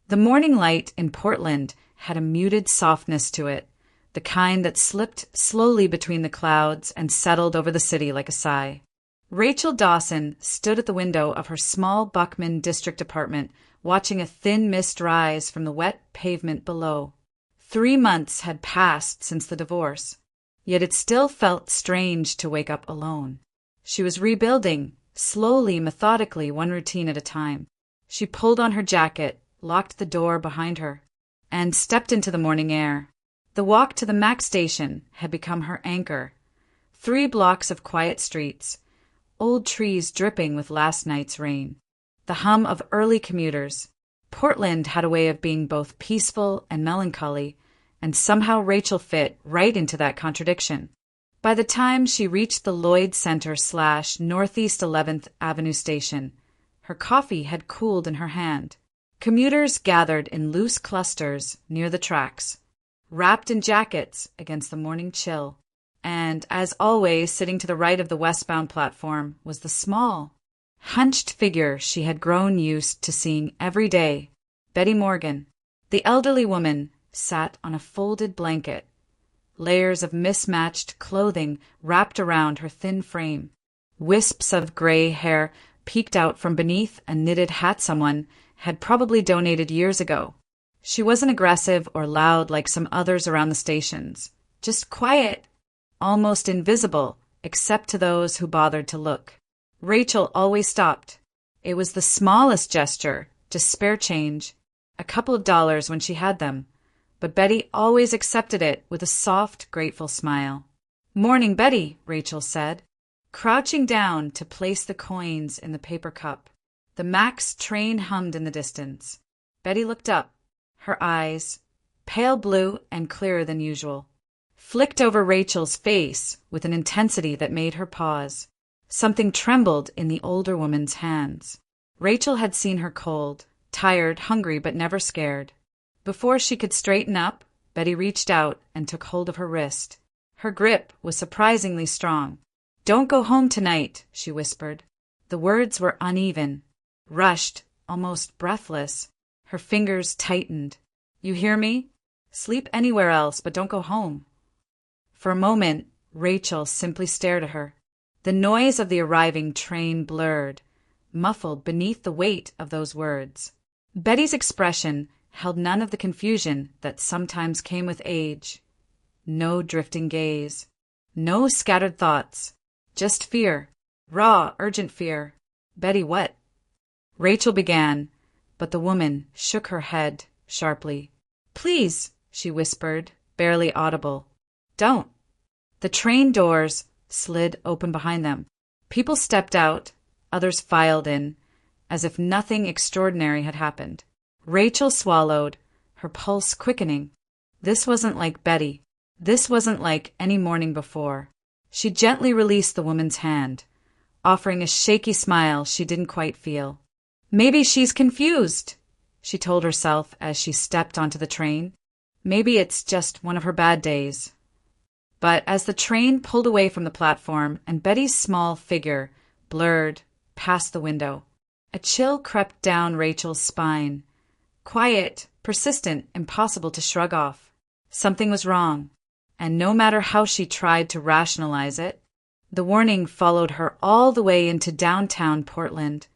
The morning light in Portland had a muted softness to it, the kind that slipped slowly between the clouds and settled over the city like a sigh. Rachel Dawson stood at the window of her small Buckman district apartment, watching a thin mist rise from the wet pavement below. 3 months had passed since the divorce, yet it still felt strange to wake up alone. She was rebuilding, slowly, methodically, one routine at a time. She pulled on her jacket, locked the door behind her, and stepped into the morning air. The walk to the Mac station had become her anchor. 3 blocks of quiet streets, old trees dripping with last night's rain, the hum of early commuters. Portland had a way of being both peaceful and melancholy, and somehow Rachel fit right into that contradiction. By the time she reached the Lloyd Center / Northeast 11th Avenue station, her coffee had cooled in her hand. Commuters gathered in loose clusters near the tracks, wrapped in jackets against the morning chill. And, as always, sitting to the right of the westbound platform was the small, hunched figure she had grown used to seeing every day, Betty Morgan. The elderly woman sat on a folded blanket, layers of mismatched clothing wrapped around her thin frame. Wisps of gray hair peeked out from beneath a knitted hat someone had probably donated years ago. She wasn't aggressive or loud like some others around the stations, just quiet, almost invisible, except to those who bothered to look. Rachel always stopped. It was the smallest gesture, just spare change, a couple of dollars when she had them, but Betty always accepted it with a soft, grateful smile. "Morning, Betty," Rachel said, crouching down to place the coins in the paper cup. The Mac's train hummed in the distance. Betty looked up. Her eyes, pale blue and clearer than usual, flicked over Rachel's face with an intensity that made her pause. Something trembled in the older woman's hands. Rachel had seen her cold, tired, hungry, but never scared. Before she could straighten up, Betty reached out and took hold of her wrist. Her grip was surprisingly strong. "Don't go home tonight," she whispered. The words were uneven, rushed, almost breathless. Her fingers tightened. "You hear me? Sleep anywhere else, but don't go home." For a moment, Rachel simply stared at her. The noise of the arriving train blurred, muffled beneath the weight of those words. Betty's expression held none of the confusion that sometimes came with age. No drifting gaze. No scattered thoughts. Just fear. Raw, urgent fear. "Betty, what?" Rachel began, but the woman shook her head sharply. "Please," she whispered, barely audible. "Don't." The train doors slid open behind them. People stepped out, others filed in, as if nothing extraordinary had happened. Rachel swallowed, her pulse quickening. This wasn't like Betty. This wasn't like any morning before. She gently released the woman's hand, offering a shaky smile she didn't quite feel. "Maybe she's confused," she told herself as she stepped onto the train. "Maybe it's just one of her bad days." But as the train pulled away from the platform and Betty's small figure blurred past the window, a chill crept down Rachel's spine. Quiet, persistent, impossible to shrug off. Something was wrong, and no matter how she tried to rationalize it, the warning followed her all the way into downtown Portland.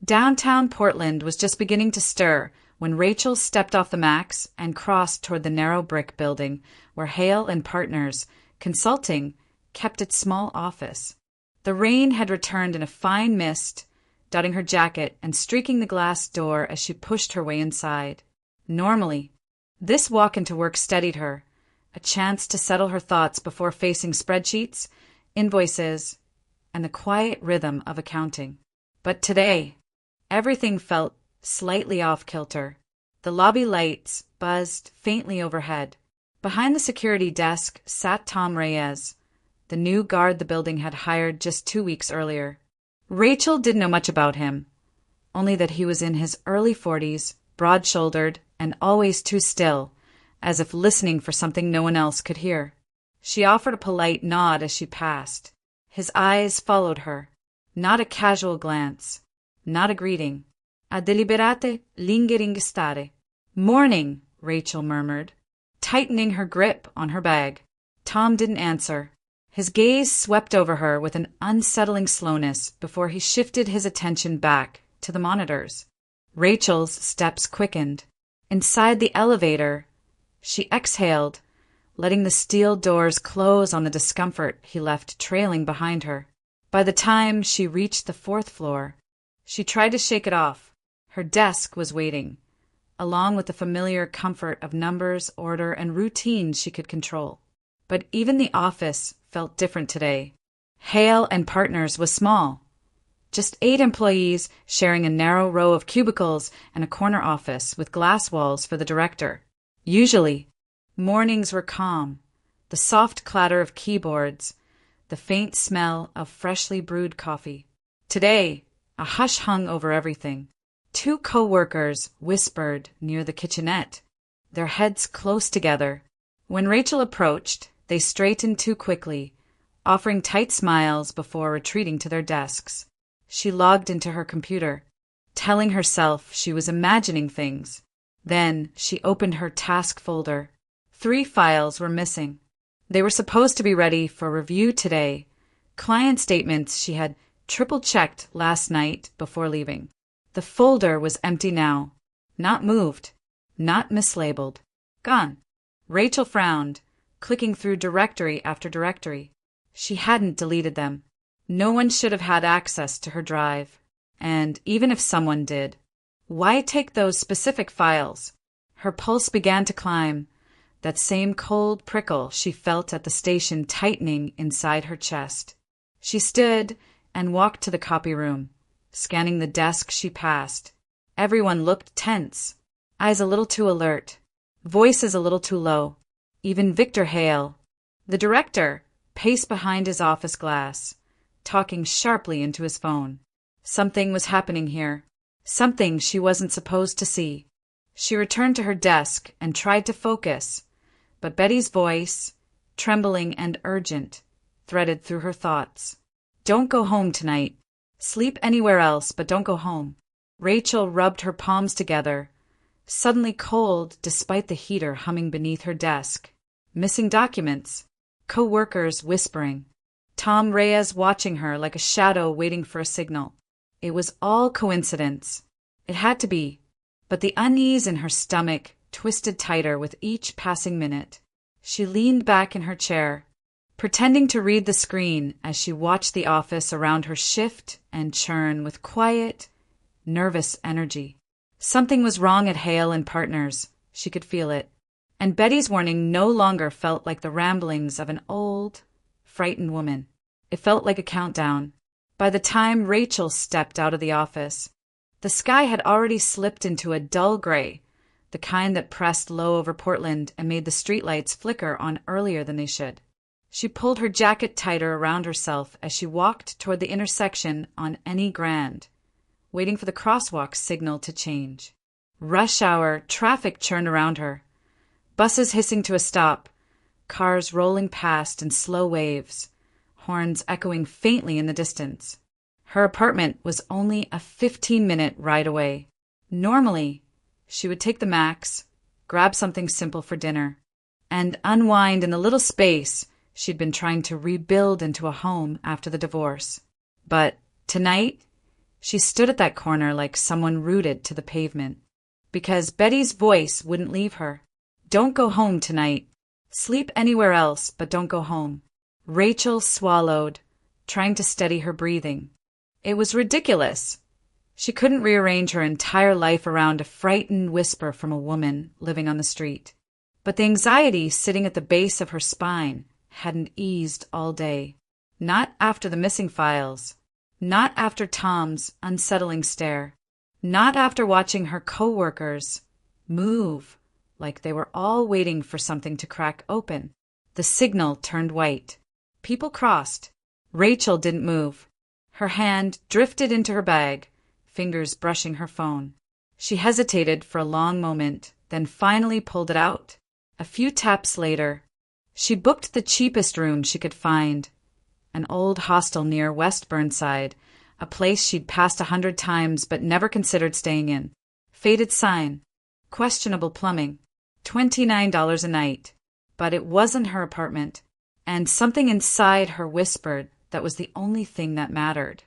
Downtown Portland was just beginning to stir when Rachel stepped off the Max and crossed toward the narrow brick building where Hale and Partners Consulting kept its small office. The rain had returned in a fine mist, dotting her jacket and streaking the glass door as she pushed her way inside. Normally, this walk into work steadied her, a chance to settle her thoughts before facing spreadsheets, invoices, and the quiet rhythm of accounting. But today, everything felt slightly off-kilter. The lobby lights buzzed faintly overhead. Behind the security desk sat Tom Reyes, the new guard the building had hired just 2 weeks earlier. Rachel didn't know much about him, only that he was in his early 40s, broad-shouldered, and always too still, as if listening for something no one else could hear. She offered a polite nod as she passed. His eyes followed her, not a casual glance, not a greeting. "A deliberate lingering stare." "Morning," Rachel murmured, tightening her grip on her bag. Tom didn't answer. His gaze swept over her with an unsettling slowness before he shifted his attention back to the monitors. Rachel's steps quickened. Inside the elevator, she exhaled, letting the steel doors close on the discomfort he left trailing behind her. By the time she reached the 4th floor, she tried to shake it off. Her desk was waiting, along with the familiar comfort of numbers, order, and routine she could control. But even the office felt different today. Hale and Partners was small. Just 8 employees sharing a narrow row of cubicles and a corner office with glass walls for the director. Usually, mornings were calm, the soft clatter of keyboards, the faint smell of freshly brewed coffee. Today, a hush hung over everything. 2 co-workers whispered near the kitchenette, their heads close together. When Rachel approached, they straightened too quickly, offering tight smiles before retreating to their desks. She logged into her computer, telling herself she was imagining things. Then she opened her task folder. 3 files were missing. They were supposed to be ready for review today, client statements she had triple-checked last night before leaving. The folder was empty now, not moved, not mislabeled, gone. Rachel frowned, clicking through directory after directory. She hadn't deleted them. No one should have had access to her drive. And even if someone did, why take those specific files? Her pulse began to climb, that same cold prickle she felt at the station tightening inside her chest. She stood and walked to the copy room, scanning the desk she passed. Everyone looked tense, eyes a little too alert, voices a little too low. Even Victor Hale, the director, paced behind his office glass, talking sharply into his phone. Something was happening here, something she wasn't supposed to see. She returned to her desk and tried to focus, but Betty's voice, trembling and urgent, threaded through her thoughts. "Don't go home tonight. Sleep anywhere else, but don't go home." Rachel rubbed her palms together, suddenly cold despite the heater humming beneath her desk. Missing documents, co-workers whispering, Tom Reyes watching her like a shadow waiting for a signal. It was all coincidence. It had to be, but the unease in her stomach twisted tighter with each passing minute. She leaned back in her chair, pretending to read the screen as she watched the office around her shift and churn with quiet, nervous energy. Something was wrong at Hale and Partners. She could feel it. And Betty's warning no longer felt like the ramblings of an old, frightened woman. It felt like a countdown. By the time Rachel stepped out of the office, the sky had already slipped into a dull gray, the kind that pressed low over Portland and made the streetlights flicker on earlier than they should. She pulled her jacket tighter around herself as she walked toward the intersection on Any Grand, waiting for the crosswalk signal to change. Rush hour traffic churned around her. Buses hissing to a stop, cars rolling past in slow waves, horns echoing faintly in the distance. Her apartment was only a 15-minute ride away. Normally, she would take the Max, grab something simple for dinner, and unwind in the little space she'd been trying to rebuild into a home after the divorce. But tonight, she stood at that corner like someone rooted to the pavement, because Betty's voice wouldn't leave her. "Don't go home tonight. Sleep anywhere else, but don't go home." Rachel swallowed, trying to steady her breathing. It was ridiculous. She couldn't rearrange her entire life around a frightened whisper from a woman living on the street. But the anxiety sitting at the base of her spine hadn't eased all day. Not after the missing files. Not after Tom's unsettling stare. Not after watching her co-workers move like they were all waiting for something to crack open. The signal turned white. People crossed. Rachel didn't move. Her hand drifted into her bag, fingers brushing her phone. She hesitated for a long moment, then finally pulled it out. A few taps later, she booked the cheapest room she could find, an old hostel near West Burnside, a place she'd passed 100 times but never considered staying in. Faded sign, questionable plumbing, $29 a night. But it wasn't her apartment, and something inside her whispered that was the only thing that mattered.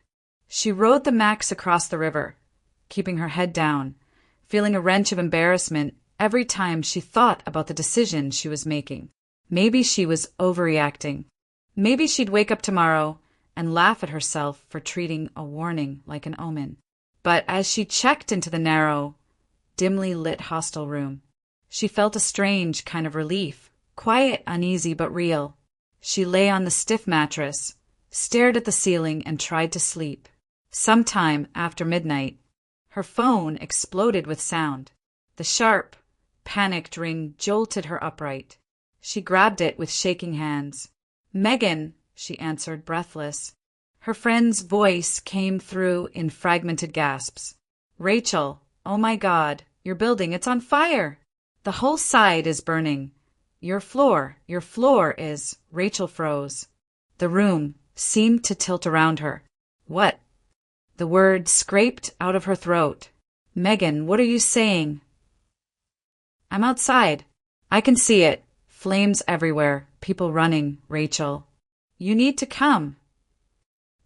She rode the Max across the river, keeping her head down, feeling a wrench of embarrassment every time she thought about the decision she was making. Maybe she was overreacting. Maybe she'd wake up tomorrow and laugh at herself for treating a warning like an omen. But as she checked into the narrow, dimly lit hostel room, she felt a strange kind of relief, quiet, uneasy, but real. She lay on the stiff mattress, stared at the ceiling, and tried to sleep. Sometime after midnight, her phone exploded with sound. The sharp, panicked ring jolted her upright. She grabbed it with shaking hands. "Megan," she answered, breathless. Her friend's voice came through in fragmented gasps. "Rachel, oh my God, your building, it's on fire! The whole side is burning. Your floor is—" Rachel froze. The room seemed to tilt around her. "What?" The word scraped out of her throat. "Megan, what are you saying?" "I'm outside. I can see it. Flames everywhere. People running, Rachel. You need to come."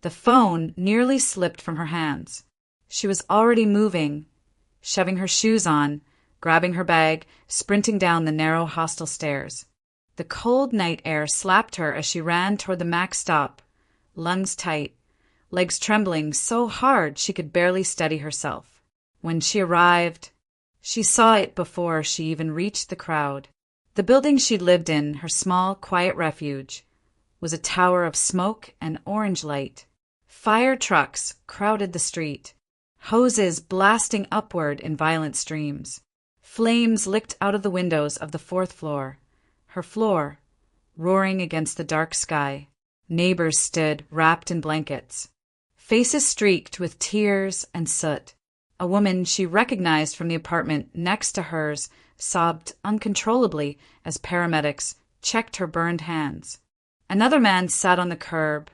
The phone nearly slipped from her hands. She was already moving, shoving her shoes on, grabbing her bag, sprinting down the narrow hostel stairs. The cold night air slapped her as she ran toward the Max stop, lungs tight, legs trembling so hard she could barely steady herself. When she arrived, she saw it before she even reached the crowd. The building she'd lived in, her small, quiet refuge, was a tower of smoke and orange light. Fire trucks crowded the street, hoses blasting upward in violent streams. Flames licked out of the windows of the fourth floor, her floor, roaring against the dark sky. Neighbors stood wrapped in blankets, faces streaked with tears and soot. A woman she recognized from the apartment next to hers sobbed uncontrollably as paramedics checked her burned hands. Another man sat on the curb,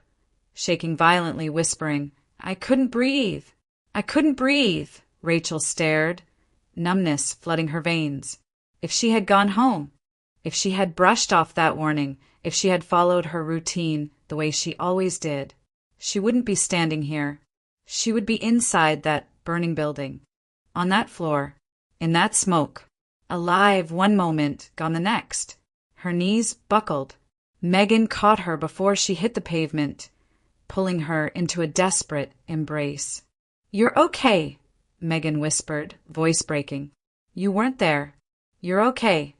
shaking violently, whispering, "I couldn't breathe. I couldn't breathe." Rachel stared, numbness flooding her veins. If she had gone home, if she had brushed off that warning, if she had followed her routine the way she always did, she wouldn't be standing here. She would be inside that burning building, on that floor, in that smoke, alive one moment, gone the next. Her knees buckled. Megan caught her before she hit the pavement, pulling her into a desperate embrace. "You're okay," Megan whispered, voice breaking. "You weren't there. You're okay."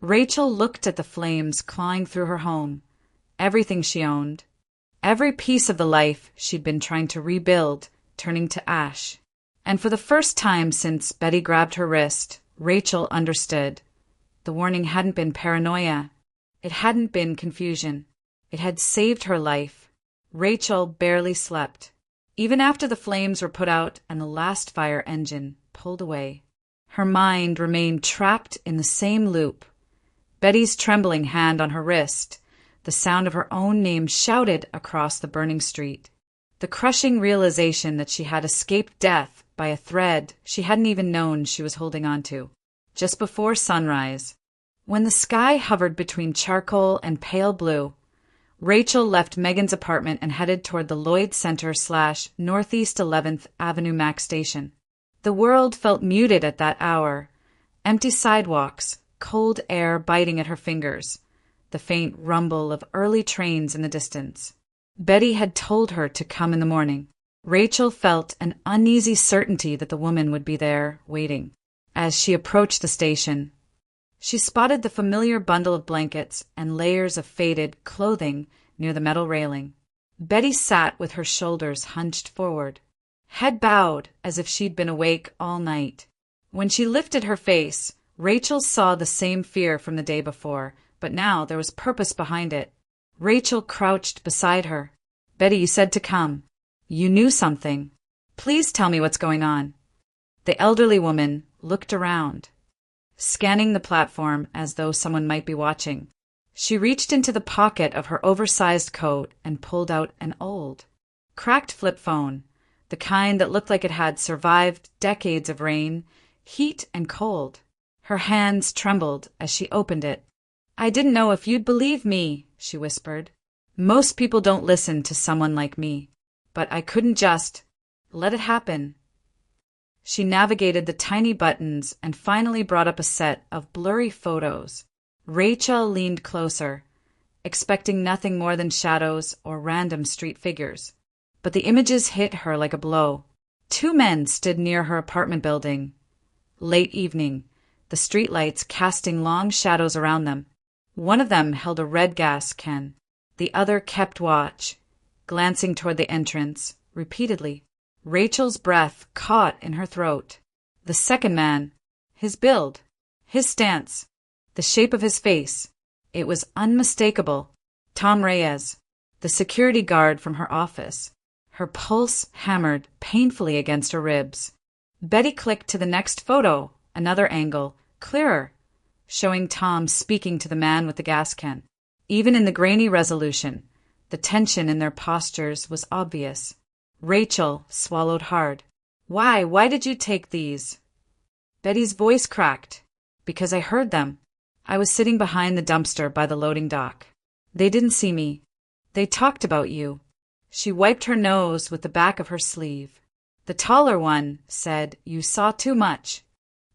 Rachel looked at the flames clawing through her home, everything she owned, every piece of the life she'd been trying to rebuild, turning to ash. And for the first time since Betty grabbed her wrist, Rachel understood. The warning hadn't been paranoia. It hadn't been confusion. It had saved her life. Rachel barely slept, even after the flames were put out and the last fire engine pulled away. Her mind remained trapped in the same loop. Betty's trembling hand on her wrist, the sound of her own name shouted across the burning street. The crushing realization that she had escaped death by a thread she hadn't even known she was holding on to. Just before sunrise, when the sky hovered between charcoal and pale blue, Rachel left Megan's apartment and headed toward the Lloyd Center / Northeast 11th Avenue Max station. The world felt muted at that hour. Empty sidewalks, cold air biting at her fingers, the faint rumble of early trains in the distance. Betty had told her to come in the morning. Rachel felt an uneasy certainty that the woman would be there, waiting. As she approached the station, she spotted the familiar bundle of blankets and layers of faded clothing near the metal railing. Betty sat with her shoulders hunched forward, head bowed as if she'd been awake all night. When she lifted her face, Rachel saw the same fear from the day before, but now there was purpose behind it. Rachel crouched beside her. "Betty, you said to come. You knew something. Please tell me what's going on." The elderly woman looked around, scanning the platform as though someone might be watching. She reached into the pocket of her oversized coat and pulled out an old, cracked flip phone, the kind that looked like it had survived decades of rain, heat, and cold. Her hands trembled as she opened it. "I didn't know if you'd believe me," she whispered. "Most people don't listen to someone like me. But I couldn't just let it happen." She navigated the tiny buttons and finally brought up a set of blurry photos. Rachel leaned closer, expecting nothing more than shadows or random street figures. But the images hit her like a blow. Two men stood near her apartment building. Late evening, the streetlights casting long shadows around them. One of them held a red gas can. The other kept watch, glancing toward the entrance, repeatedly. Rachel's breath caught in her throat. The second man, his build, his stance, the shape of his face, it was unmistakable. Tom Reyes, the security guard from her office. Her pulse hammered painfully against her ribs. Betty clicked to the next photo, another angle, clearer, showing Tom speaking to the man with the gas can. Even in the grainy resolution, the tension in their postures was obvious. Rachel swallowed hard. Why did you take these?" Betty's voice cracked. "Because I heard them. I was sitting behind the dumpster by the loading dock. They didn't see me. They talked about you." She wiped her nose with the back of her sleeve. "The taller one said you saw too much.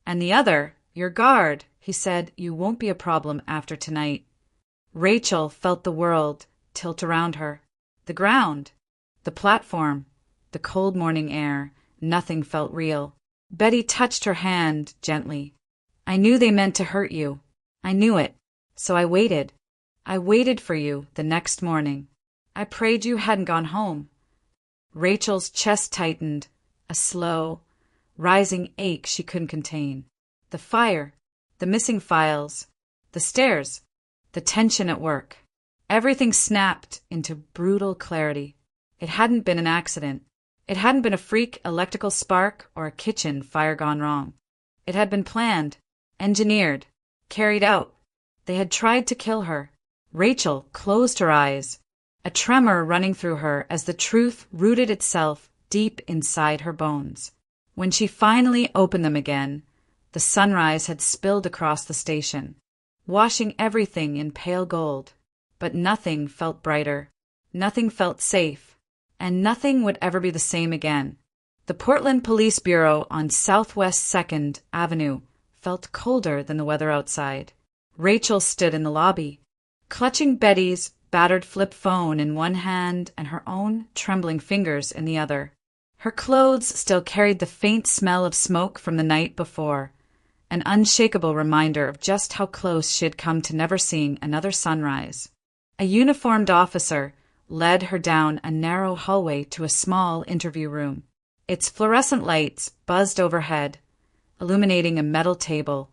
And the other, your guard, he said you won't be a problem after tonight." Rachel felt the world tilt around her. The ground, the platform, the cold morning air, nothing felt real. Betty touched her hand gently. "I knew they meant to hurt you. I knew it. So I waited. I waited for you the next morning. I prayed you hadn't gone home." Rachel's chest tightened, a slow, rising ache she couldn't contain. The fire, the missing files, the stairs, the tension at work. Everything snapped into brutal clarity. It hadn't been an accident. It hadn't been a freak electrical spark or a kitchen fire gone wrong. It had been planned, engineered, carried out. They had tried to kill her. Rachel closed her eyes, a tremor running through her as the truth rooted itself deep inside her bones. When she finally opened them again, the sunrise had spilled across the station, washing everything in pale gold. But nothing felt brighter, nothing felt safe, and nothing would ever be the same again. The Portland Police Bureau on Southwest 2nd Avenue felt colder than the weather outside. Rachel stood in the lobby, clutching Betty's battered flip phone in one hand and her own trembling fingers in the other. Her clothes still carried the faint smell of smoke from the night before, an unshakable reminder of just how close she had come to never seeing another sunrise. A uniformed officer led her down a narrow hallway to a small interview room. Its fluorescent lights buzzed overhead, illuminating a metal table,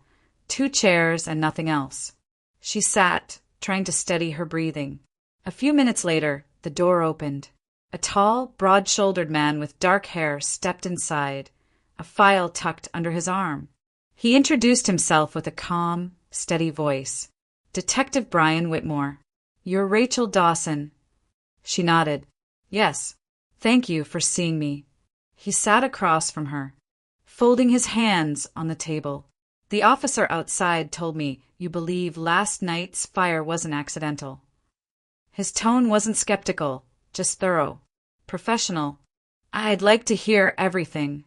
2 chairs, and nothing else. She sat, trying to steady her breathing. A few minutes later, the door opened. A tall, broad-shouldered man with dark hair stepped inside, a file tucked under his arm. He introduced himself with a calm, steady voice. "Detective Brian Whitmore. You're Rachel Dawson." She nodded. "Yes. Thank you for seeing me." He sat across from her, folding his hands on the table. "The officer outside told me you believe last night's fire wasn't accidental." His tone wasn't skeptical, just thorough, professional. "I'd like to hear everything."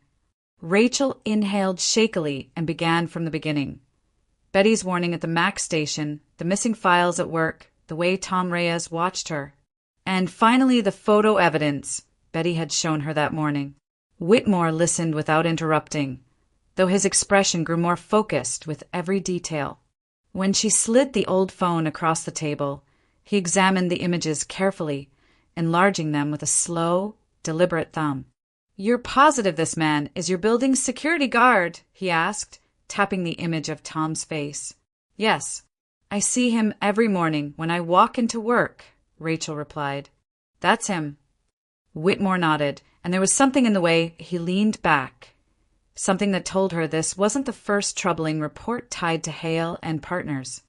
Rachel inhaled shakily and began from the beginning. Betty's warning at the Mac station, the missing files at work, the way Tom Reyes watched her. And finally the photo evidence Betty had shown her that morning. Whitmore listened without interrupting, though his expression grew more focused with every detail. When she slid the old phone across the table, he examined the images carefully, enlarging them with a slow, deliberate thumb. "You're positive this man is your building's security guard?" he asked, tapping the image of Tom's face. "Yes. I see him every morning when I walk into work," Rachel replied. "That's him." Whitmore nodded, and there was something in the way he leaned back, something that told her this wasn't the first troubling report tied to Hale and Partners.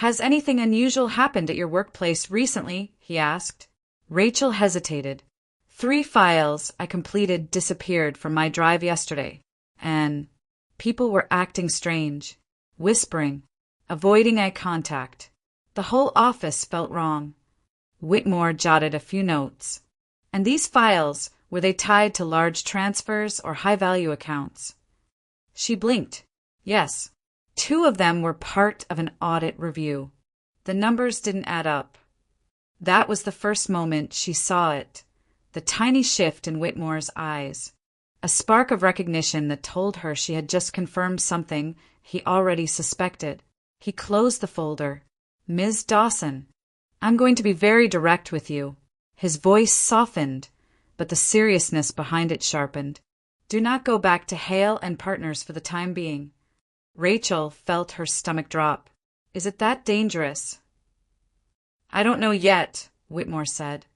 "Has anything unusual happened at your workplace recently?" he asked. Rachel hesitated. 3 files I completed disappeared from my drive yesterday, and people were acting strange. whispering, avoiding eye contact. The whole office felt wrong. Whitmore jotted a few notes. And these files, were they tied to large transfers or high-value accounts? She blinked. Yes. 2 of them were part of an audit review. The numbers didn't add up. That was the first moment she saw it, the tiny shift in Whitmore's eyes, a spark of recognition that told her she had just confirmed something he already suspected. He closed the folder. Ms. Dawson, I'm going to be very direct with you. His voice softened, but the seriousness behind it sharpened. Do not go back to Hale and Partners for the time being. Rachel felt her stomach drop. Is it that dangerous? I don't know yet, Whitmore said.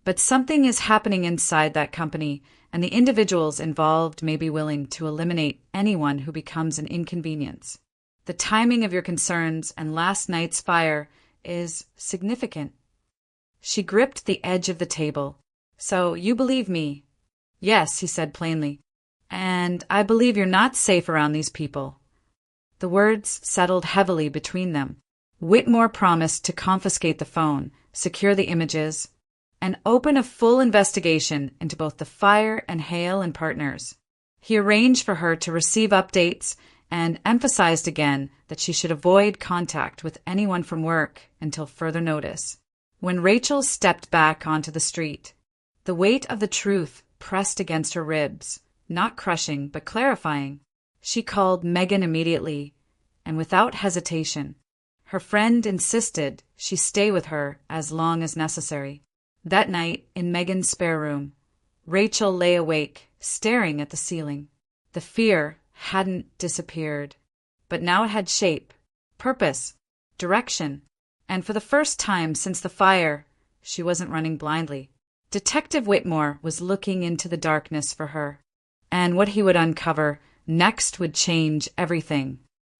But something is happening inside that company, and the individuals involved may be willing to eliminate anyone who becomes an inconvenience. The timing of your concerns and last night's fire is significant. She gripped the edge of the table. So you believe me? Yes, he said plainly. And I believe you're not safe around these people. The words settled heavily between them. Whitmore promised to confiscate the phone, secure the images, and open a full investigation into both the fire and Hale and Partners. He arranged for her to receive updates and emphasized again that she should avoid contact with anyone from work until further notice. When Rachel stepped back onto the street, the weight of the truth pressed against her ribs, not crushing but clarifying. She called Megan immediately, and without hesitation. Her friend insisted she stay with her as long as necessary. That night, in Megan's spare room, Rachel lay awake, staring at the ceiling. The fear hadn't disappeared, but now it had shape, purpose, direction, and for the first time since the fire, she wasn't running blindly. Detective Whitmore was looking into the darkness for her, and what he would uncover next would change everything.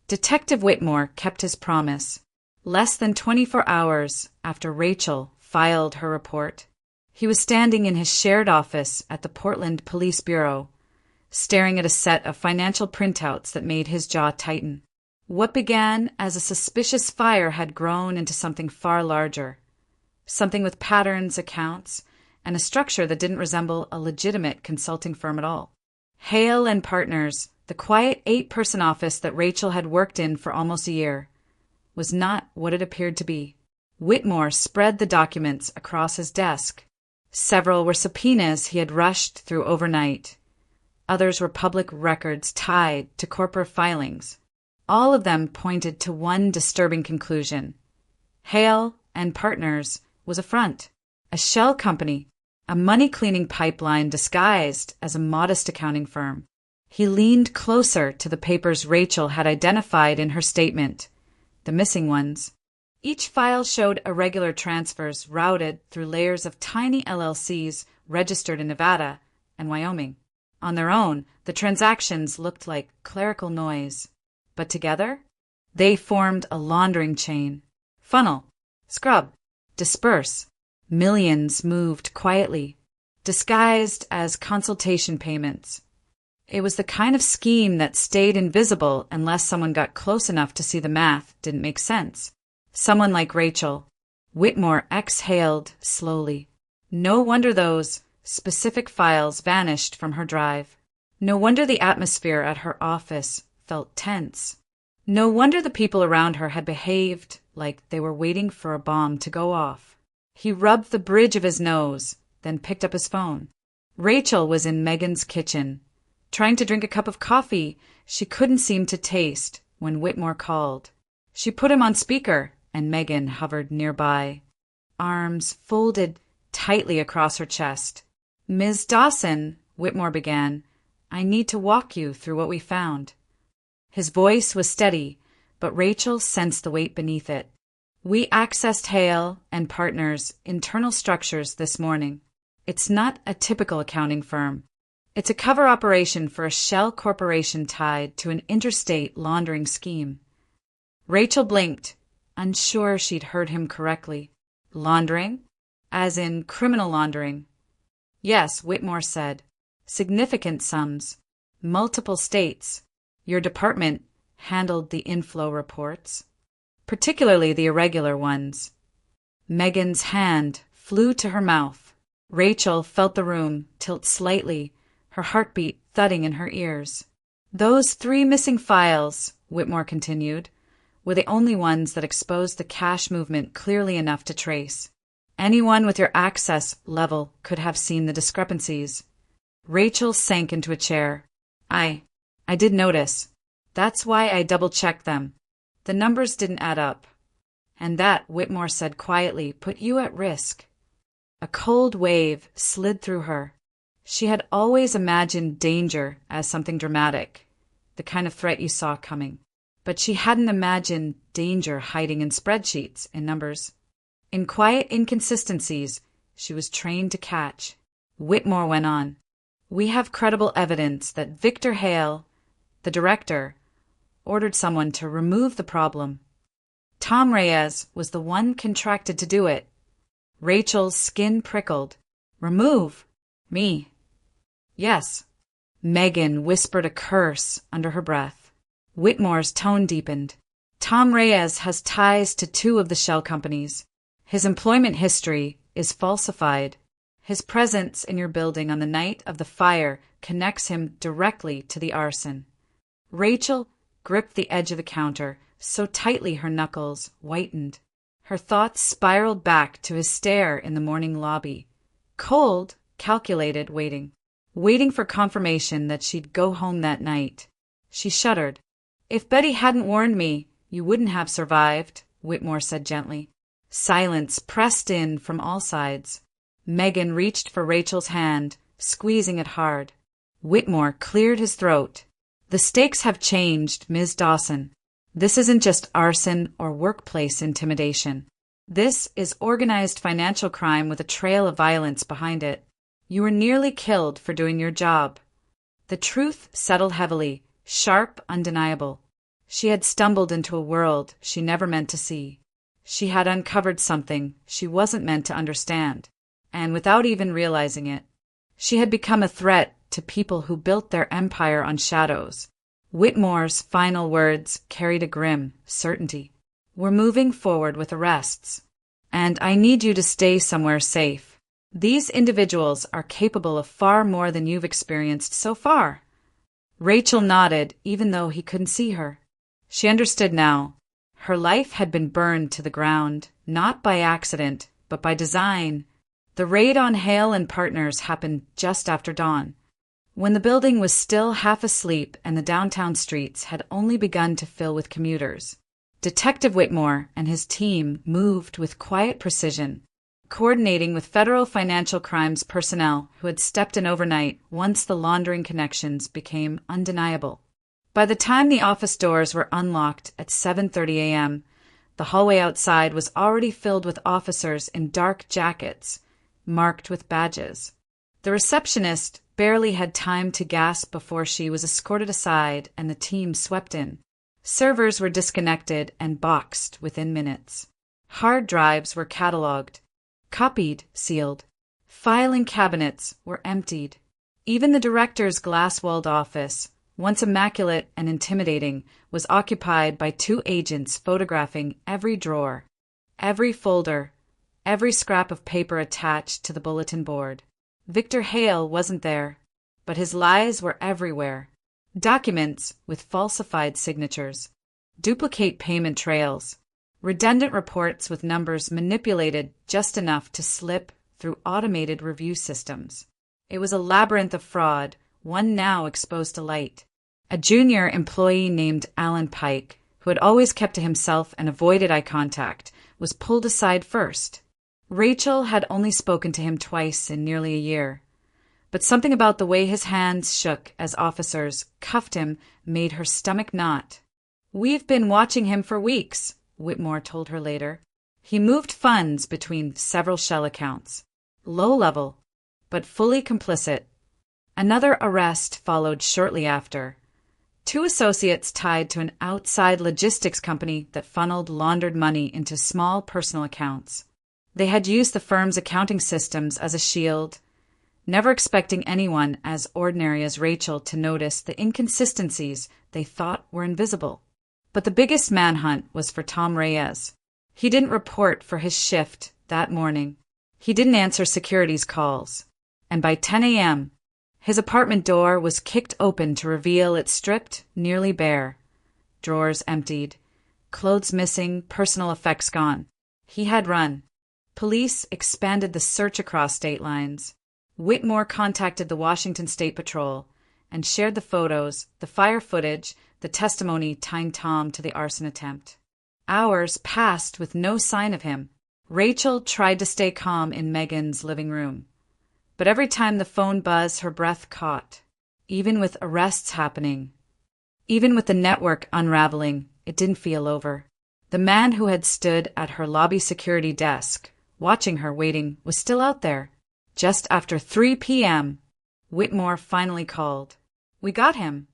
Detective Whitmore kept his promise. Less than 24 hours after Rachel filed her report, he was standing in his shared office at the Portland Police Bureau, staring at a set of financial printouts that made his jaw tighten. What began as a suspicious fire had grown into something far larger, something with patterns, accounts, and a structure that didn't resemble a legitimate consulting firm at all. Hale and Partners, the quiet 8-person office that Rachel had worked in for almost a year, was not what it appeared to be. Whitmore spread the documents across his desk. Several were subpoenas he had rushed through overnight. Others were public records tied to corporate filings. All of them pointed to one disturbing conclusion. Hale and Partners was a front, a shell company, a money-cleaning pipeline disguised as a modest accounting firm. He leaned closer to the papers Rachel had identified in her statement, the missing ones. Each file showed irregular transfers routed through layers of tiny LLCs registered in Nevada and Wyoming. On their own, the transactions looked like clerical noise. But together, they formed a laundering chain. Funnel, scrub, disperse. Millions moved quietly, disguised as consultation payments. It was the kind of scheme that stayed invisible unless someone got close enough to see the math didn't make sense. Someone like Rachel. Whitmore exhaled slowly. No wonder those specific files vanished from her drive. No wonder the atmosphere at her office felt tense. No wonder the people around her had behaved like they were waiting for a bomb to go off. He rubbed the bridge of his nose, then picked up his phone. Rachel was in Megan's kitchen, trying to drink a cup of coffee she couldn't seem to taste when Whitmore called. She put him on speaker, and Megan hovered nearby, arms folded tightly across her chest. Ms. Dawson, Whitmore began, I need to walk you through what we found. His voice was steady, but Rachel sensed the weight beneath it. We accessed Hale and Partners' internal structures this morning. It's not a typical accounting firm. It's a cover operation for a shell corporation tied to an interstate laundering scheme. Rachel blinked, unsure she'd heard him correctly. Laundering? As in criminal laundering? Yes, Whitmore said. Significant sums. Multiple states. Your department handled the inflow reports, particularly the irregular ones. Megan's hand flew to her mouth. Rachel felt the room tilt slightly, her heartbeat thudding in her ears. Those 3 missing files, Whitmore continued, were the only ones that exposed the cash movement clearly enough to trace. Anyone with your access level could have seen the discrepancies. Rachel sank into a chair. I did notice. That's why I double-checked them. The numbers didn't add up. And that, Whitmore said quietly, put you at risk. A cold wave slid through her. She had always imagined danger as something dramatic, the kind of threat you saw coming. But she hadn't imagined danger hiding in spreadsheets, in numbers. In quiet inconsistencies she was trained to catch. Whitmore went on. We have credible evidence that Victor Hale, the director, ordered someone to remove the problem. Tom Reyes was the one contracted to do it. Rachel's skin prickled. Remove? Me? Yes. Megan whispered a curse under her breath. Whitmore's tone deepened. Tom Reyes has ties to 2 of the shell companies. His employment history is falsified. His presence in your building on the night of the fire connects him directly to the arson. Rachel gripped the edge of the counter so tightly her knuckles whitened. Her thoughts spiraled back to his stare in the morning lobby. Cold, calculated, waiting for confirmation that she'd go home that night. She shuddered. If Betty hadn't warned me, you wouldn't have survived, Whitmore said gently. Silence pressed in from all sides. Megan reached for Rachel's hand, squeezing it hard. Whitmore cleared his throat. The stakes have changed, Ms. Dawson. This isn't just arson or workplace intimidation. This is organized financial crime with a trail of violence behind it. You were nearly killed for doing your job. The truth settled heavily, sharp, undeniable. She had stumbled into a world she never meant to see. She had uncovered something she wasn't meant to understand. And without even realizing it, she had become a threat to people who built their empire on shadows. Whitmore's final words carried a grim certainty. We're moving forward with arrests. And I need you to stay somewhere safe. These individuals are capable of far more than you've experienced so far. Rachel nodded, even though he couldn't see her. She understood now. Her life had been burned to the ground, not by accident, but by design. The raid on Hale and Partners happened just after dawn, when the building was still half asleep and the downtown streets had only begun to fill with commuters. Detective Whitmore and his team moved with quiet precision, coordinating with federal financial crimes personnel who had stepped in overnight once the laundering connections became undeniable. By the time the office doors were unlocked at 7:30 a.m., the hallway outside was already filled with officers in dark jackets, marked with badges. The receptionist barely had time to gasp before she was escorted aside and the team swept in. Servers were disconnected and boxed within minutes. Hard drives were cataloged, copied, sealed. Filing cabinets were emptied. Even the director's glass-walled office, once immaculate and intimidating, was occupied by 2 agents photographing every drawer, every folder, every scrap of paper attached to the bulletin board. Victor Hale wasn't there, but his lies were everywhere. Documents with falsified signatures, duplicate payment trails, redundant reports with numbers manipulated just enough to slip through automated review systems. It was a labyrinth of fraud, one now exposed to light. A junior employee named Alan Pike, who had always kept to himself and avoided eye contact, was pulled aside first. Rachel had only spoken to him twice in nearly a year, but something about the way his hands shook as officers cuffed him made her stomach knot. We've been watching him for weeks, Whitmore told her later. He moved funds between several shell accounts. Low-level, but fully complicit. Another arrest followed shortly after. 2 associates tied to an outside logistics company that funneled laundered money into small personal accounts. They had used the firm's accounting systems as a shield, never expecting anyone as ordinary as Rachel to notice the inconsistencies they thought were invisible. But the biggest manhunt was for Tom Reyes. He didn't report for his shift that morning. He didn't answer security's calls. And by 10 a.m., his apartment door was kicked open to reveal it stripped, nearly bare. Drawers emptied, clothes missing, personal effects gone. He had run. Police expanded the search across state lines. Whitmore contacted the Washington State Patrol and shared the photos, the fire footage, the testimony tying Tom to the arson attempt. Hours passed with no sign of him. Rachel tried to stay calm in Megan's living room. But every time the phone buzzed, her breath caught. Even with arrests happening, even with the network unraveling, it didn't feel over. The man who had stood at her lobby security desk, watching her waiting, was still out there. Just after 3 p.m., Whitmore finally called. "We got him."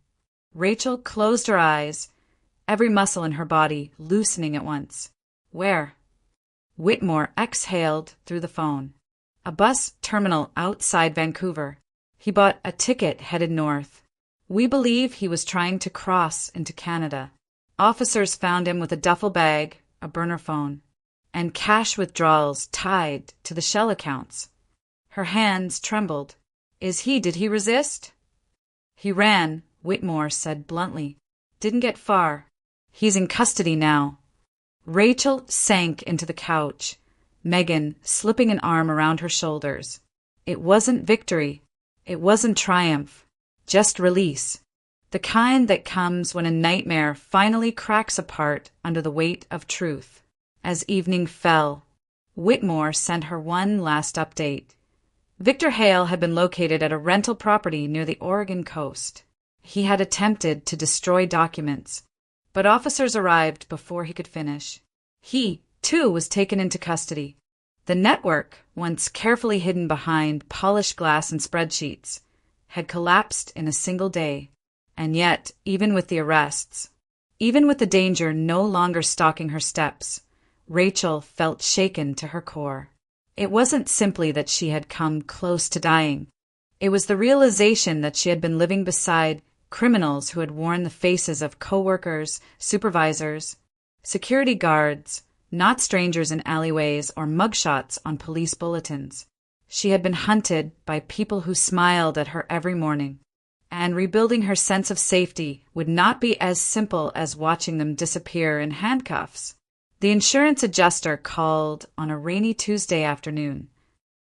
Rachel closed her eyes, every muscle in her body loosening at once. "Where?" Whitmore exhaled through the phone. "A bus terminal outside Vancouver. He bought a ticket headed north. We believe he was trying to cross into Canada. Officers found him with a duffel bag, a burner phone, and cash withdrawals tied to the Shell accounts." Her hands trembled. Did he resist?" "He ran," Whitmore said bluntly. "Didn't get far. He's in custody now." Rachel sank into the couch, Megan slipping an arm around her shoulders. It wasn't victory. It wasn't triumph. Just release. The kind that comes when a nightmare finally cracks apart under the weight of truth. As evening fell, Whitmore sent her one last update. Victor Hale had been located at a rental property near the Oregon coast. He had attempted to destroy documents, but officers arrived before he could finish. He, too, was taken into custody. The network, once carefully hidden behind polished glass and spreadsheets, had collapsed in a single day. And yet, even with the arrests, even with the danger no longer stalking her steps, Rachel felt shaken to her core. It wasn't simply that she had come close to dying. It was the realization that she had been living beside criminals who had worn the faces of coworkers, supervisors, security guards, not strangers in alleyways or mugshots on police bulletins. She had been hunted by people who smiled at her every morning, and rebuilding her sense of safety would not be as simple as watching them disappear in handcuffs. The insurance adjuster called on a rainy Tuesday afternoon,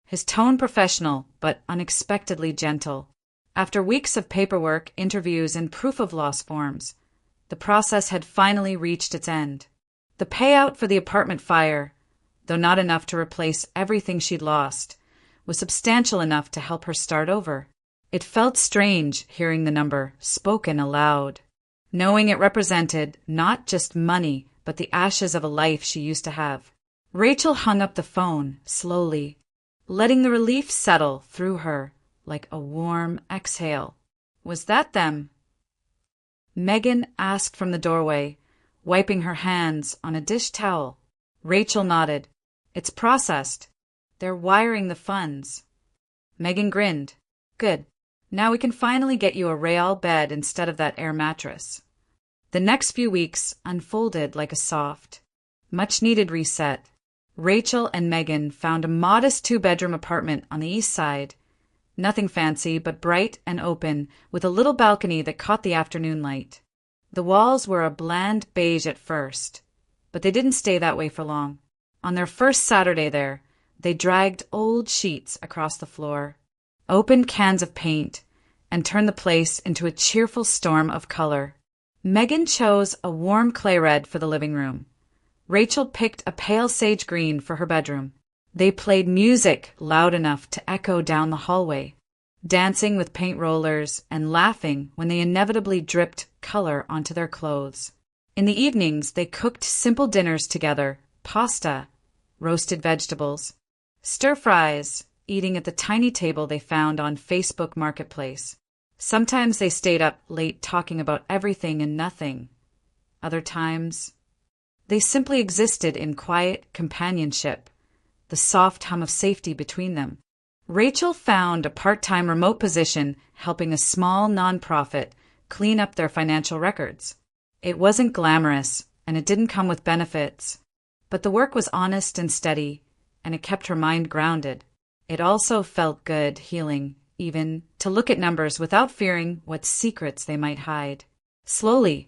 his tone professional but unexpectedly gentle. After weeks of paperwork, interviews, and proof of loss forms, the process had finally reached its end. The payout for the apartment fire, though not enough to replace everything she'd lost, was substantial enough to help her start over. It felt strange hearing the number spoken aloud, knowing it represented not just money, but the ashes of a life she used to have. Rachel hung up the phone slowly, letting the relief settle through her like a warm exhale. "Was that them?" Megan asked from the doorway, wiping her hands on a dish towel. Rachel nodded. "It's processed. They're wiring the funds." Megan grinned. "Good. Now we can finally get you a Real bed instead of that air mattress." The next few weeks unfolded like a soft, much-needed reset. Rachel and Megan found a modest 2-bedroom apartment on the east side. Nothing fancy, but bright and open, with a little balcony that caught the afternoon light. The walls were a bland beige at first, but they didn't stay that way for long. On their first Saturday there, they dragged old sheets across the floor, opened cans of paint, and turned the place into a cheerful storm of color. Megan chose a warm clay red for the living room. Rachel picked a pale sage green for her bedroom. They played music loud enough to echo down the hallway, dancing with paint rollers and laughing when they inevitably dripped color onto their clothes. In the evenings, they cooked simple dinners together: pasta, roasted vegetables, stir-fries, eating at the tiny table they found on Facebook Marketplace. Sometimes they stayed up late talking about everything and nothing. Other times, they simply existed in quiet companionship, the soft hum of safety between them. Rachel found a part-time remote position helping a small nonprofit clean up their financial records. It wasn't glamorous, and it didn't come with benefits. But the work was honest and steady, and it kept her mind grounded. It also felt good, healing, even, to look at numbers without fearing what secrets they might hide. Slowly,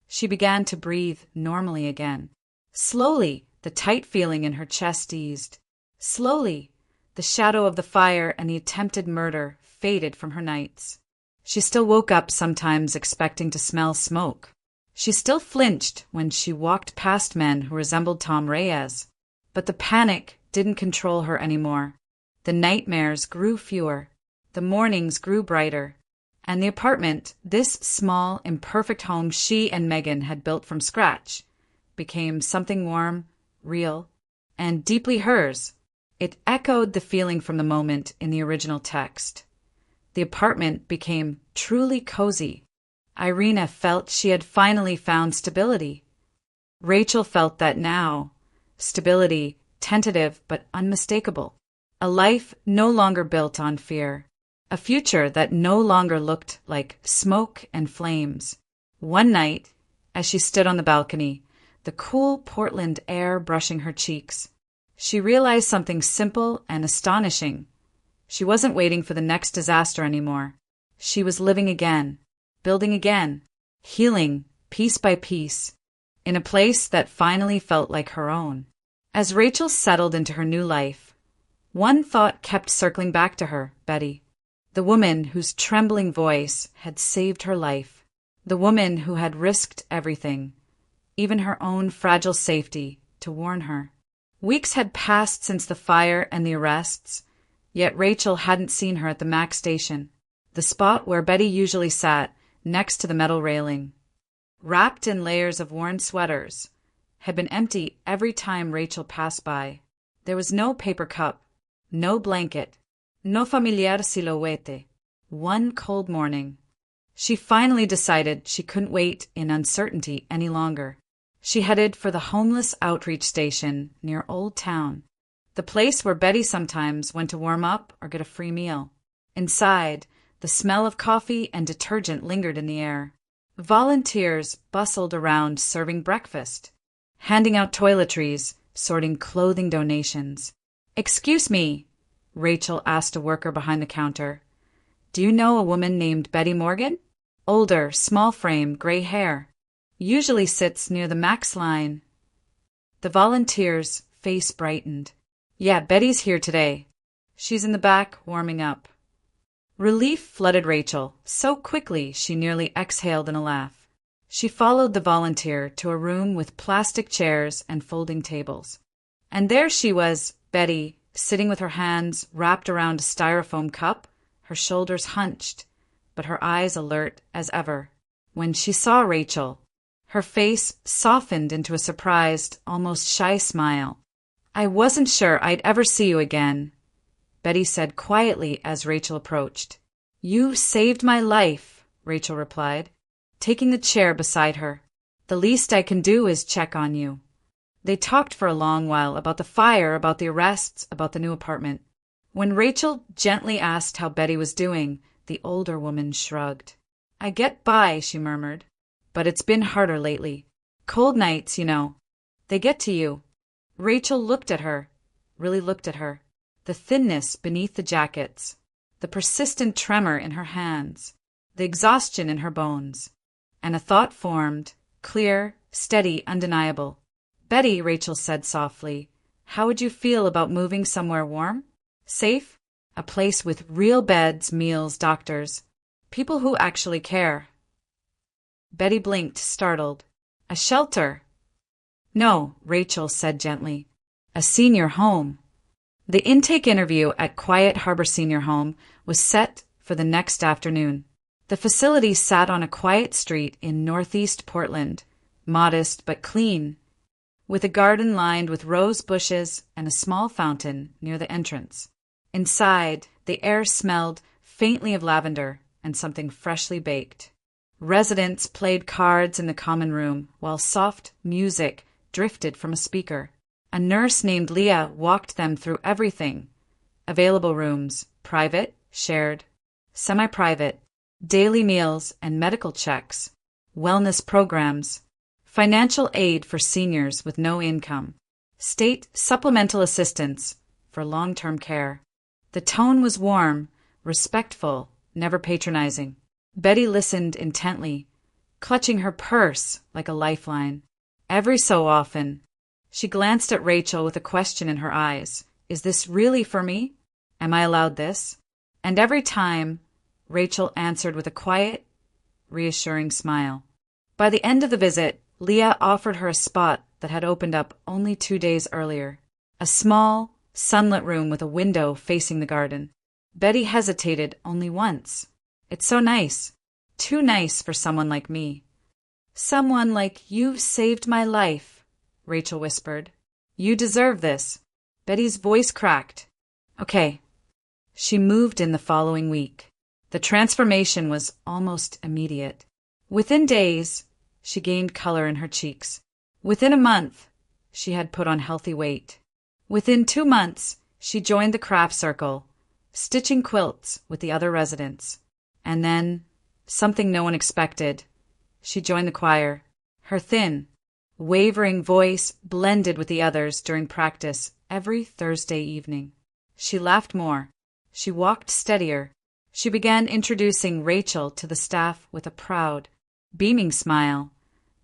she began to breathe normally again. Slowly, the tight feeling in her chest eased. Slowly, the shadow of the fire and the attempted murder faded from her nights. She still woke up sometimes expecting to smell smoke. She still flinched when she walked past men who resembled Tom Reyes. But the panic didn't control her anymore. The nightmares grew fewer. The mornings grew brighter. And the apartment, this small, imperfect home she and Megan had built from scratch, became something warm, real, and deeply hers. It echoed the feeling from the moment in the original text. The apartment became truly cozy. Irina felt she had finally found stability. Rachel felt that now. Stability, tentative but unmistakable. A life no longer built on fear. A future that no longer looked like smoke and flames. One night, as she stood on the balcony, the cool Portland air brushing her cheeks, she realized something simple and astonishing. She wasn't waiting for the next disaster anymore. She was living again, building again, healing piece by piece, in a place that finally felt like her own. As Rachel settled into her new life, one thought kept circling back to her, Betty. The woman whose trembling voice had saved her life. The woman who had risked everything, even her own fragile safety, to warn her. Weeks had passed since the fire and the arrests, yet Rachel hadn't seen her at the Mac station, the spot where Betty usually sat next to the metal railing. Wrapped in layers of worn sweaters, had been empty every time Rachel passed by. There was no paper cup, no blanket, no familiar silhouette. One cold morning, she finally decided she couldn't wait in uncertainty any longer. She headed for the homeless outreach station near Old Town, the place where Betty sometimes went to warm up or get a free meal. Inside, the smell of coffee and detergent lingered in the air. Volunteers bustled around serving breakfast, handing out toiletries, sorting clothing donations. "Excuse me," Rachel asked a worker behind the counter. "Do you know a woman named Betty Morgan? Older, small frame, gray hair. Usually sits near the Max line." The volunteer's face brightened. "Yeah, Betty's here today. She's in the back, warming up." Relief flooded Rachel, so quickly she nearly exhaled in a laugh. She followed the volunteer to a room with plastic chairs and folding tables. And there she was, Betty, sitting with her hands wrapped around a styrofoam cup, her shoulders hunched, but her eyes alert as ever. When she saw Rachel, her face softened into a surprised, almost shy smile. "I wasn't sure I'd ever see you again," Betty said quietly as Rachel approached. "You saved my life," Rachel replied, taking the chair beside her. "The least I can do is check on you." They talked for a long while about the fire, about the arrests, about the new apartment. When Rachel gently asked how Betty was doing, the older woman shrugged. "I get by," she murmured, "but it's been harder lately. Cold nights, you know. They get to you." Rachel looked at her, really looked at her. The thinness beneath the jackets, the persistent tremor in her hands, the exhaustion in her bones. And a thought formed, clear, steady, undeniable. "Betty," Rachel said softly, "how would you feel about moving somewhere warm? Safe? A place with real beds, meals, doctors. People who actually care." Betty blinked, startled. "A shelter?" "No," Rachel said gently. "A senior home." The intake interview at Quiet Harbor Senior Home was set for the next afternoon. The facility sat on a quiet street in northeast Portland, modest but clean, with a garden lined with rose bushes and a small fountain near the entrance. Inside, the air smelled faintly of lavender and something freshly baked. Residents played cards in the common room while soft music drifted from a speaker. A nurse named Leah walked them through everything. Available rooms, private, shared, semi-private, daily meals and medical checks, wellness programs, financial aid for seniors with no income, state supplemental assistance for long-term care. The tone was warm, respectful, never patronizing. Betty listened intently, clutching her purse like a lifeline. Every so often, she glanced at Rachel with a question in her eyes. Is this really for me? Am I allowed this? And every time, Rachel answered with a quiet, reassuring smile. By the end of the visit, Leah offered her a spot that had opened up only 2 days earlier. A small, sunlit room with a window facing the garden. Betty hesitated only once. It's so nice. Too nice for someone like me. Someone like you've saved my life, Rachel whispered. You deserve this. Betty's voice cracked. Okay. She moved in the following week. The transformation was almost immediate. Within days, she gained color in her cheeks. Within a month, she had put on healthy weight. Within 2 months, she joined the craft circle, stitching quilts with the other residents. And then, something no one expected, she joined the choir. Her thin, wavering voice blended with the others during practice every Thursday evening. She laughed more. She walked steadier. She began introducing Rachel to the staff with a proud, beaming smile.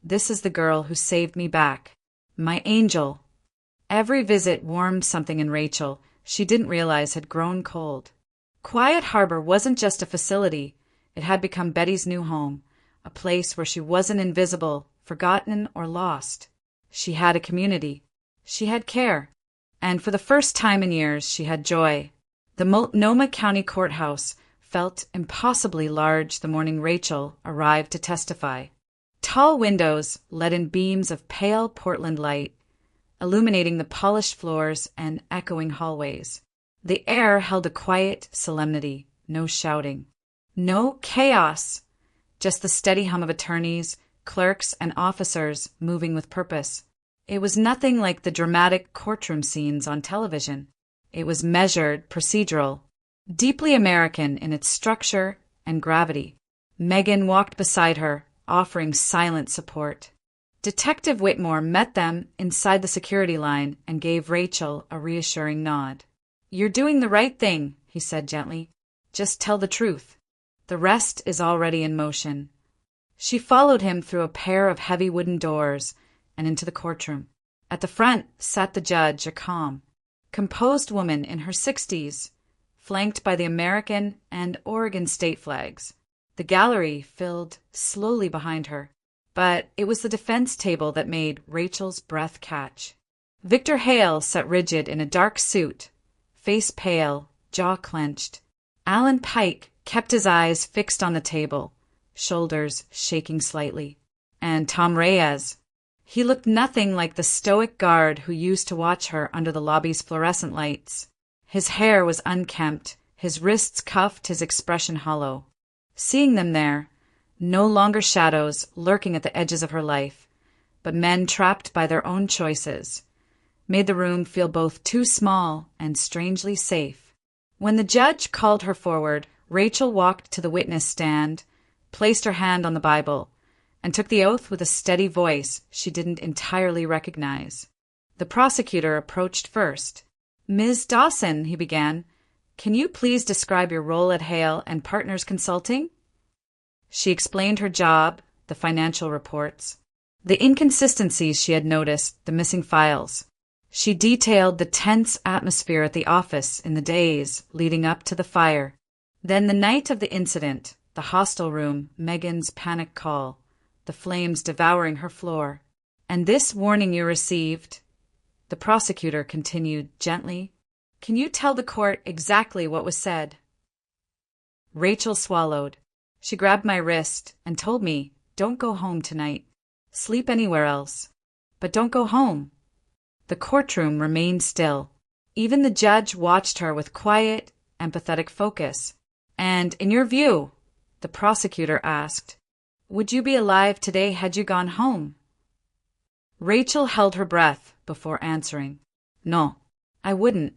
This is the girl who saved me back. My angel. Every visit warmed something in Rachel she didn't realize had grown cold. Quiet Harbor wasn't just a facility. It had become Betty's new home, a place where she wasn't invisible, forgotten, or lost. She had a community. She had care. And for the first time in years, she had joy. The Multnomah County Courthouse felt impossibly large the morning Rachel arrived to testify. Tall windows let in beams of pale Portland light, illuminating the polished floors and echoing hallways. The air held a quiet solemnity, no shouting. No chaos, just the steady hum of attorneys, clerks, and officers moving with purpose. It was nothing like the dramatic courtroom scenes on television. It was measured, procedural, deeply American in its structure and gravity. Megan walked beside her, offering silent support. Detective Whitmore met them inside the security line and gave Rachel a reassuring nod. You're doing the right thing, he said gently. Just tell the truth. The rest is already in motion. She followed him through a pair of heavy wooden doors and into the courtroom. At the front sat the judge, a calm, composed woman in her 60s, flanked by the American and Oregon state flags. The gallery filled slowly behind her, but it was the defense table that made Rachel's breath catch. Victor Hale sat rigid in a dark suit, face pale, jaw clenched. Alan Pike kept his eyes fixed on the table, shoulders shaking slightly. And Tom Reyes. He looked nothing like the stoic guard who used to watch her under the lobby's fluorescent lights. His hair was unkempt, his wrists cuffed, his expression hollow. Seeing them there, no longer shadows lurking at the edges of her life, but men trapped by their own choices, made the room feel both too small and strangely safe. When the judge called her forward, Rachel walked to the witness stand, placed her hand on the Bible, and took the oath with a steady voice she didn't entirely recognize. The prosecutor approached first. Ms. Dawson, he began, can you please describe your role at Hale and Partners Consulting? She explained her job, the financial reports, the inconsistencies she had noticed, the missing files. She detailed the tense atmosphere at the office in the days leading up to the fire. Then the night of the incident, the hostel room, Megan's panic call, the flames devouring her floor. And this warning you received, the prosecutor continued gently. Can you tell the court exactly what was said? Rachel swallowed. She grabbed my wrist and told me, don't go home tonight. Sleep anywhere else. But don't go home. The courtroom remained still. Even the judge watched her with quiet, empathetic focus. And in your view, the prosecutor asked, would you be alive today had you gone home? Rachel held her breath before answering. No, I wouldn't.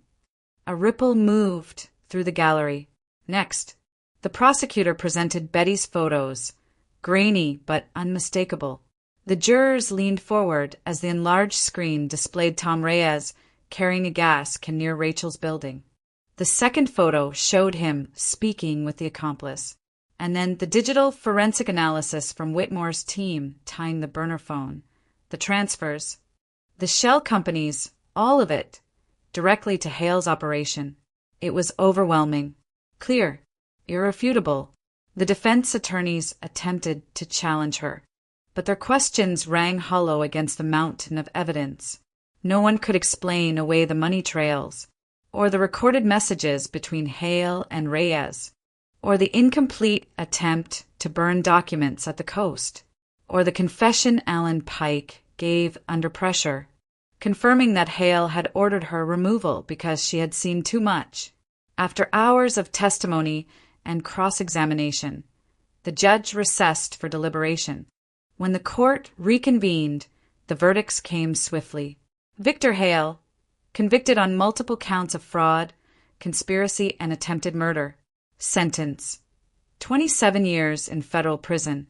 A ripple moved through the gallery. Next, the prosecutor presented Betty's photos, grainy but unmistakable. The jurors leaned forward as the enlarged screen displayed Tom Reyes carrying a gas can near Rachel's building. The second photo showed him speaking with the accomplice, and then the digital forensic analysis from Whitmore's team tying the burner phone, the transfers, the shell companies, all of it, directly to Hale's operation. It was overwhelming, clear, irrefutable. The defense attorneys attempted to challenge her, but their questions rang hollow against the mountain of evidence. No one could explain away the money trails, or the recorded messages between Hale and Reyes, or the incomplete attempt to burn documents at the coast, or the confession Alan Pike gave under pressure, confirming that Hale had ordered her removal because she had seen too much. After hours of testimony and cross-examination, the judge recessed for deliberation. When the court reconvened, the verdicts came swiftly. Victor Hale, convicted on multiple counts of fraud, conspiracy, and attempted murder. Sentence: 27 years in federal prison.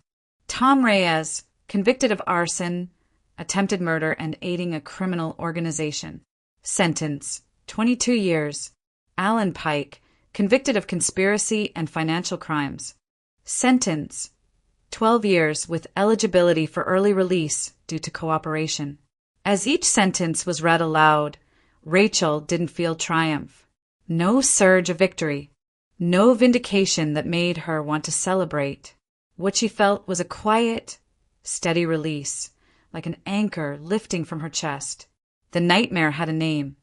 Tom Reyes, convicted of arson, attempted murder, and aiding a criminal organization. Sentence: 22 years. Alan Pike, convicted of conspiracy and financial crimes. Sentence: 12 years with eligibility for early release due to cooperation. As each sentence was read aloud, Rachel didn't feel triumph. No surge of victory. No vindication that made her want to celebrate. What she felt was a quiet, steady release, like an anchor lifting from her chest. The nightmare had a name,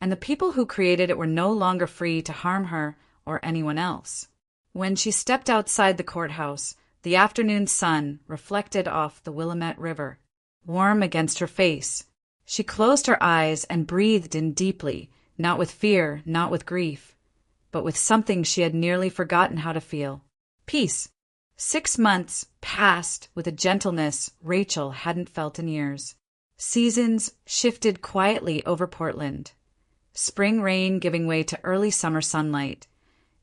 and the people who created it were no longer free to harm her or anyone else. When she stepped outside the courthouse, the afternoon sun reflected off the Willamette River, warm against her face. She closed her eyes and breathed in deeply, not with fear, not with grief, but with something she had nearly forgotten how to feel. Peace. 6 months passed with a gentleness Rachel hadn't felt in years. Seasons shifted quietly over Portland, spring rain giving way to early summer sunlight,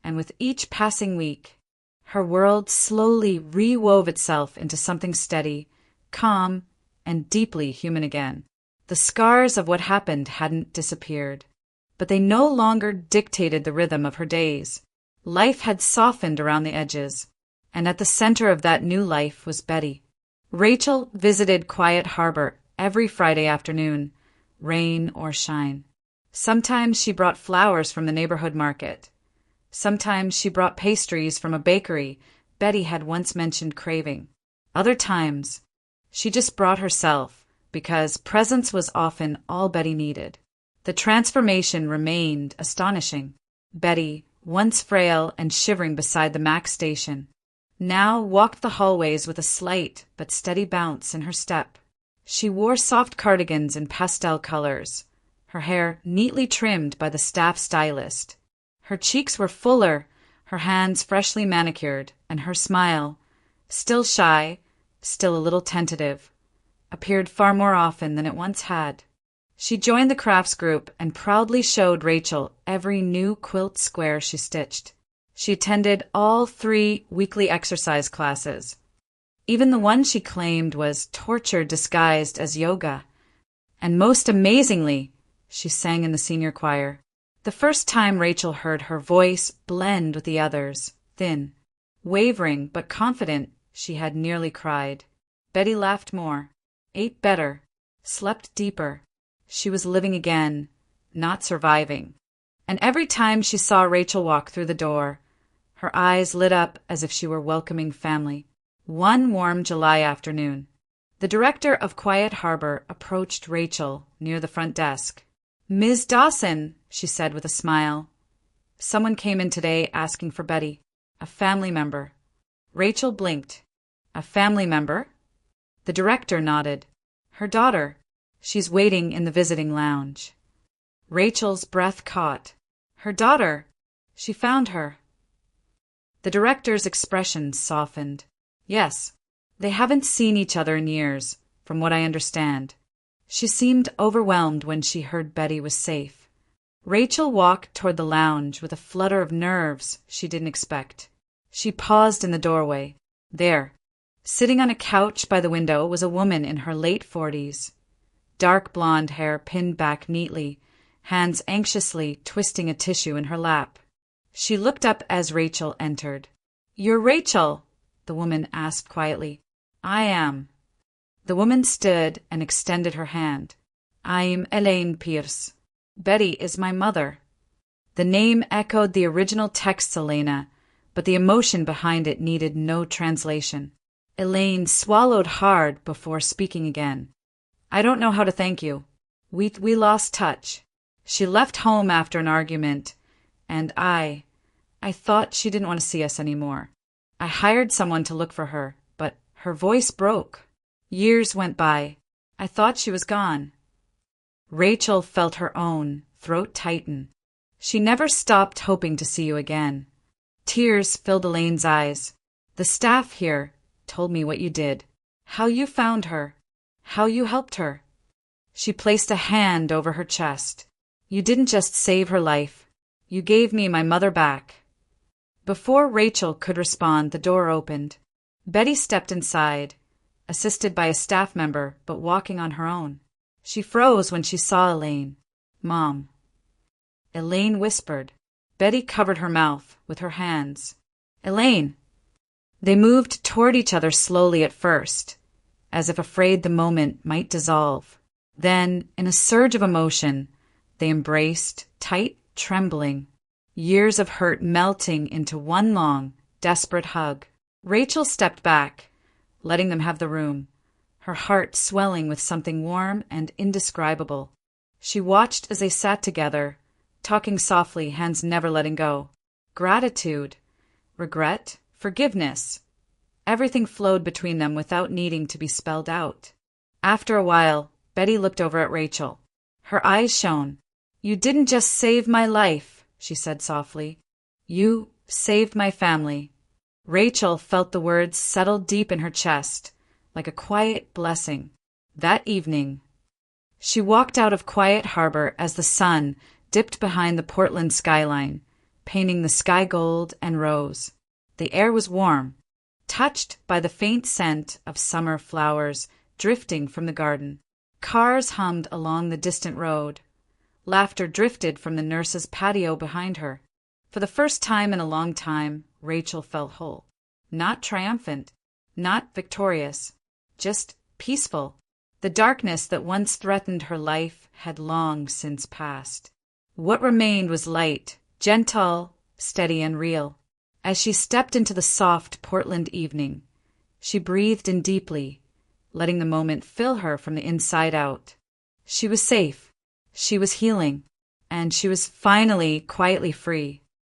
and with each passing week, her world slowly rewove itself into something steady, calm, and deeply human again. The scars of what happened hadn't disappeared, but they no longer dictated the rhythm of her days. Life had softened around the edges, and at the center of that new life was Betty. Rachel visited Quiet Harbor every Friday afternoon, rain or shine. Sometimes she brought flowers from the neighborhood market. Sometimes she brought pastries from a bakery Betty had once mentioned craving. Other times, she just brought herself, because presence was often all Betty needed. The transformation remained astonishing. Betty, once frail and shivering beside the Mac station, now walked the hallways with a slight but steady bounce in her step. She wore soft cardigans in pastel colors, her hair neatly trimmed by the staff stylist. Her cheeks were fuller, her hands freshly manicured, and her smile, still shy, still a little tentative, appeared far more often than it once had. She joined the crafts group and proudly showed Rachel every new quilt square she stitched. She attended all 3 weekly exercise classes, even the one she claimed was torture disguised as yoga. And most amazingly, she sang in the senior choir. The first time Rachel heard her voice blend with the others, thin, wavering but confident, she had nearly cried. Betty laughed more, ate better, slept deeper. She was living again, not surviving. And every time she saw Rachel walk through the door, her eyes lit up as if she were welcoming family. One warm July afternoon, the director of Quiet Harbor approached Rachel near the front desk. "Ms. Dawson," she said with a smile. "Someone came in today asking for Betty, a family member." Rachel blinked. "A family member?" The director nodded. "Her daughter. She's waiting in the visiting lounge." Rachel's breath caught. "Her daughter. She found her." The director's expression softened. "Yes, they haven't seen each other in years, from what I understand." She seemed overwhelmed when she heard Betty was safe. Rachel walked toward the lounge with a flutter of nerves she didn't expect. She paused in the doorway. There, Sitting on a couch by the window was a woman in her late 40s. Dark blonde hair pinned back neatly, hands anxiously twisting a tissue in her lap. She looked up as Rachel entered. "You're Rachel?" the woman asked quietly. "I am." The woman stood and extended her hand. "I'm Elaine Pierce. Betty is my mother." The name echoed the original text, Elena, but the emotion behind it needed no translation. Elaine swallowed hard before speaking again. "I don't know how to thank you. We lost touch. She left home after an argument, and I thought she didn't want to see us anymore. I hired someone to look for her, but her voice broke. Years went by. I thought she was gone." Rachel felt her own throat tighten. She never stopped hoping to see you again. Tears filled Elaine's eyes. "The staff here told me what you did, how you found her, how you helped her." She placed a hand over her chest. "You didn't just save her life. You gave me my mother back." Before Rachel could respond, the door opened. Betty stepped inside, assisted by a staff member, but walking on her own. She froze when she saw Elaine. "Mom." Elaine whispered. Betty covered her mouth with her hands. "Elaine." They moved toward each other slowly at first, as if afraid the moment might dissolve. Then, in a surge of emotion, they embraced, tight, trembling, years of hurt melting into one long, desperate hug. Rachel stepped back, letting them have the room, her heart swelling with something warm and indescribable. She watched as they sat together, talking softly, hands never letting go. Gratitude, regret, forgiveness. Everything flowed between them without needing to be spelled out. After a while, Betty looked over at Rachel. Her eyes shone. "You didn't just save my life," she said softly. "You saved my family." Rachel felt the words settle deep in her chest, like a quiet blessing. That evening, she walked out of Quiet Harbor as the sun dipped behind the Portland skyline, painting the sky gold and rose. The air was warm, touched by the faint scent of summer flowers drifting from the garden. Cars hummed along the distant road. Laughter drifted from the nurse's patio behind her. For the first time in a long time, Rachel felt whole. Not triumphant, not victorious, just peaceful. The darkness that once threatened her life had long since passed. What remained was light, gentle, steady, and real. As she stepped into the soft Portland evening, she breathed in deeply, letting the moment fill her from the inside out. She was safe, she was healing, and she was finally quietly free.